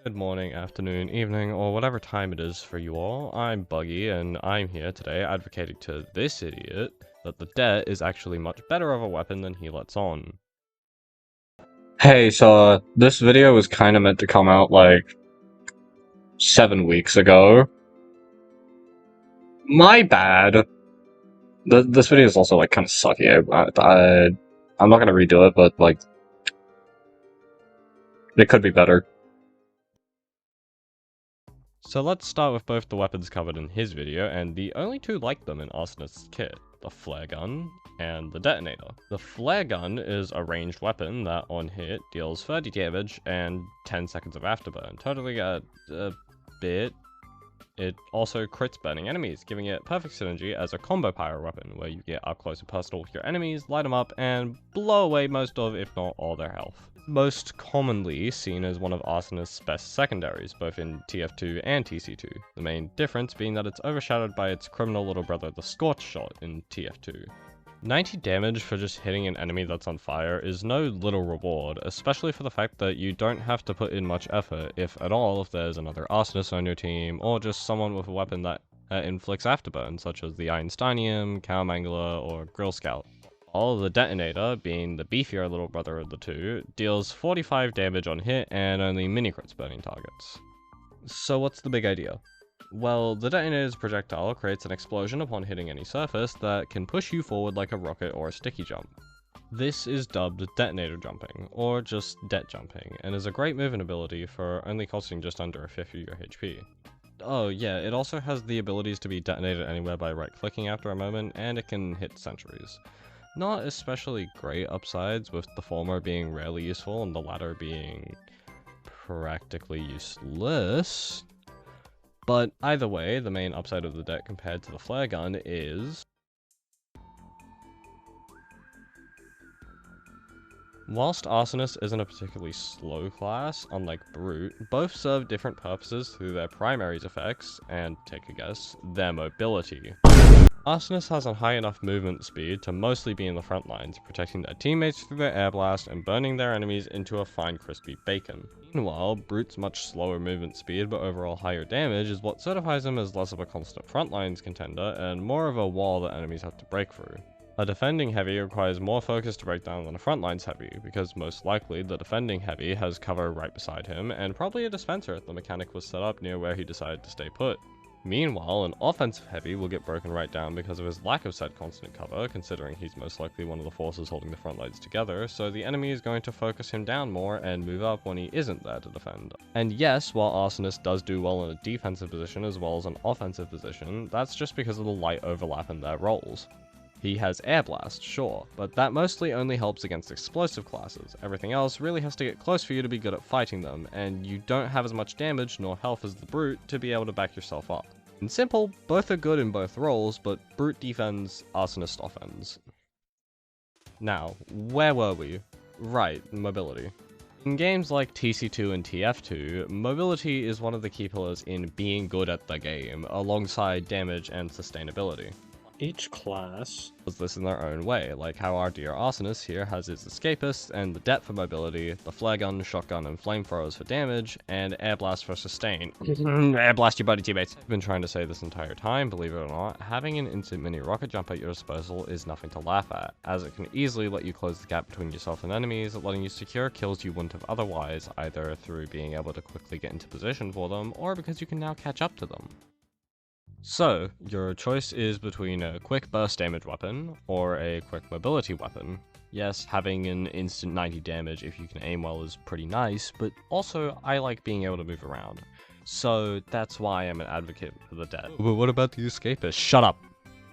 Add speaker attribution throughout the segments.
Speaker 1: Good morning, afternoon, evening, or whatever time it is for you all. I'm Buggy, and I'm here today advocating to this idiot that the Det is actually much better of a weapon than he lets on.
Speaker 2: Hey, so this video was kind of meant to come out like 7 weeks ago. My bad. This video is also like kind of sucky. I'm not gonna redo it, but like it could be better.
Speaker 1: So let's start with both the weapons covered in his video, and the only two like them in Arsonist's kit, the flare gun and the detonator. The flare gun is a ranged weapon that on hit deals 30 damage and 10 seconds of afterburn, totally a bit. It also crits burning enemies, giving it perfect synergy as a combo pyro weapon, where you get up close and personal with your enemies, light them up, and blow away most of, if not all, their health. Most commonly seen as one of Arsonist's best secondaries, both in TF2 and TC2, the main difference being that it's overshadowed by its criminal little brother the Scorch Shot in TF2. 90 damage for just hitting an enemy that's on fire is no little reward, especially for the fact that you don't have to put in much effort, if at all, if there's another arsonist on your team, or just someone with a weapon that inflicts afterburn, such as the Einsteinium, Cowmangler, or Grill Scout. While the Detonator, being the beefier little brother of the two, deals 45 damage on hit and only mini-crits burning targets. So what's the big idea? Well, the detonator's projectile creates an explosion upon hitting any surface that can push you forward like a rocket or a sticky jump. This is dubbed detonator jumping, or just det jumping, and is a great movement ability for only costing just under a fifth of your HP. Oh yeah, it also has the abilities to be detonated anywhere by right-clicking after a moment, and it can hit sentries. Not especially great upsides, with the former being rarely useful and the latter being practically useless. But either way, the main upside of the Det compared to the flare gun is... Whilst Arsonist isn't a particularly slow class, unlike Brute, both serve different purposes through their primary's effects, and, take a guess, their mobility. Arsonist has a high enough movement speed to mostly be in the front lines, protecting their teammates through their air blast and burning their enemies into a fine crispy bacon. Meanwhile, Brute's much slower movement speed but overall higher damage is what certifies him as less of a constant front lines contender and more of a wall that enemies have to break through. A defending heavy requires more focus to break down than a front lines heavy, because most likely the defending heavy has cover right beside him and probably a dispenser if the mechanic was set up near where he decided to stay put. Meanwhile, an offensive heavy will get broken right down because of his lack of said constant cover, considering he's most likely one of the forces holding the front lines together, so the enemy is going to focus him down more and move up when he isn't there to defend. And yes, while Arsonist does do well in a defensive position as well as an offensive position, that's just because of the light overlap in their roles. He has Air Blast, sure, but that mostly only helps against explosive classes. Everything else really has to get close for you to be good at fighting them, and you don't have as much damage nor health as the Brute to be able to back yourself up. In simple, both are good in both roles, but Brute defends, Arsonist offends. Now, where were we? Right, mobility. In games like TC2 and TF2, mobility is one of the key pillars in being good at the game, alongside damage and sustainability.
Speaker 2: Each class
Speaker 1: Does this in their own way, like how our dear Arsonist here has its Escapist and the Det for mobility, the flare gun, shotgun, and flamethrowers for damage, and air blast for sustain. Air blast your buddy teammates. I've been trying to say this entire time, believe it or not, having an instant mini rocket jump at your disposal is nothing to laugh at, as it can easily let you close the gap between yourself and enemies, letting you secure kills you wouldn't have otherwise, either through being able to quickly get into position for them, or because you can now catch up to them. So, your choice is between a quick burst damage weapon, or a quick mobility weapon. Yes, having an instant 90 damage if you can aim well is pretty nice, but also I like being able to move around. So that's why I'm an advocate for the Det. But what about the Escapist? Shut up!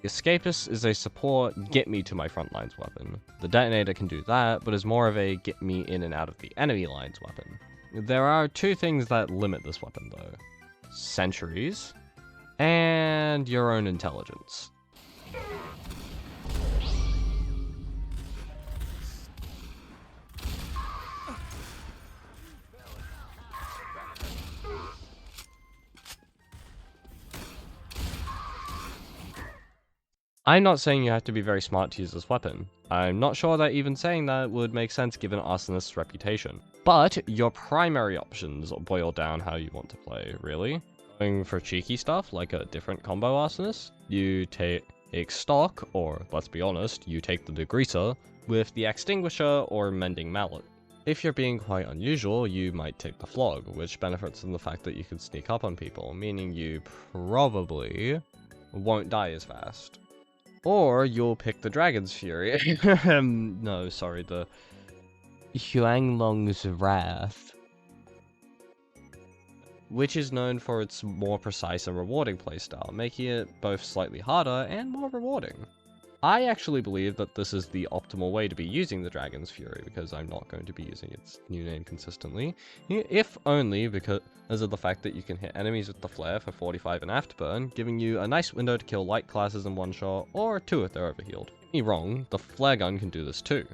Speaker 1: The Escapist is a support get me to my front lines weapon. The Detonator can do that, but is more of a get me in and out of the enemy lines weapon. There are two things that limit this weapon though. Sentries, and your own intelligence. I'm not saying you have to be very smart to use this weapon. I'm not sure that even saying that would make sense given Arsonist's reputation. But your primary options boil down how you want to play, really. Going for cheeky stuff, like a different combo Arsonist, you take stock, or let's be honest, you take the degreaser, with the extinguisher or mending mallet. If you're being quite unusual, you might take the flog, which benefits from the fact that you can sneak up on people, meaning you probably won't die as fast. Or you'll pick the Dragon's Fury. No, sorry, the Huanglong's Wrath, which is known for its more precise and rewarding playstyle, making it both slightly harder and more rewarding. I actually believe that this is the optimal way to be using the Dragon's Fury, because I'm not going to be using its new name consistently, if only because of the fact that you can hit enemies with the flare for 45 and afterburn, giving you a nice window to kill light classes in one shot, or two if they're overhealed. Don't get me wrong, the flare gun can do this too,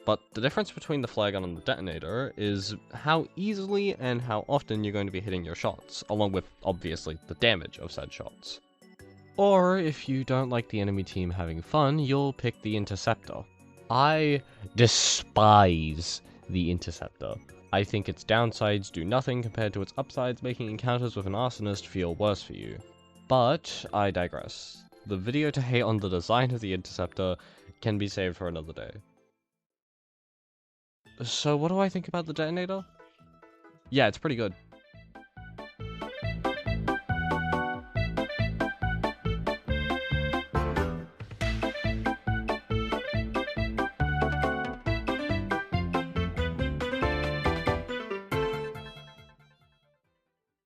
Speaker 1: but the difference between the flare gun and the detonator is how easily and how often you're going to be hitting your shots, along with, obviously, the damage of said shots. Or, if you don't like the enemy team having fun, you'll pick the Interceptor. I despise the Interceptor. I think its downsides do nothing compared to its upsides, making encounters with an Arsonist feel worse for you. But, I digress. The video to hate on the design of the Interceptor can be saved for another day. So what do I think about the Detonator? Yeah, it's pretty good.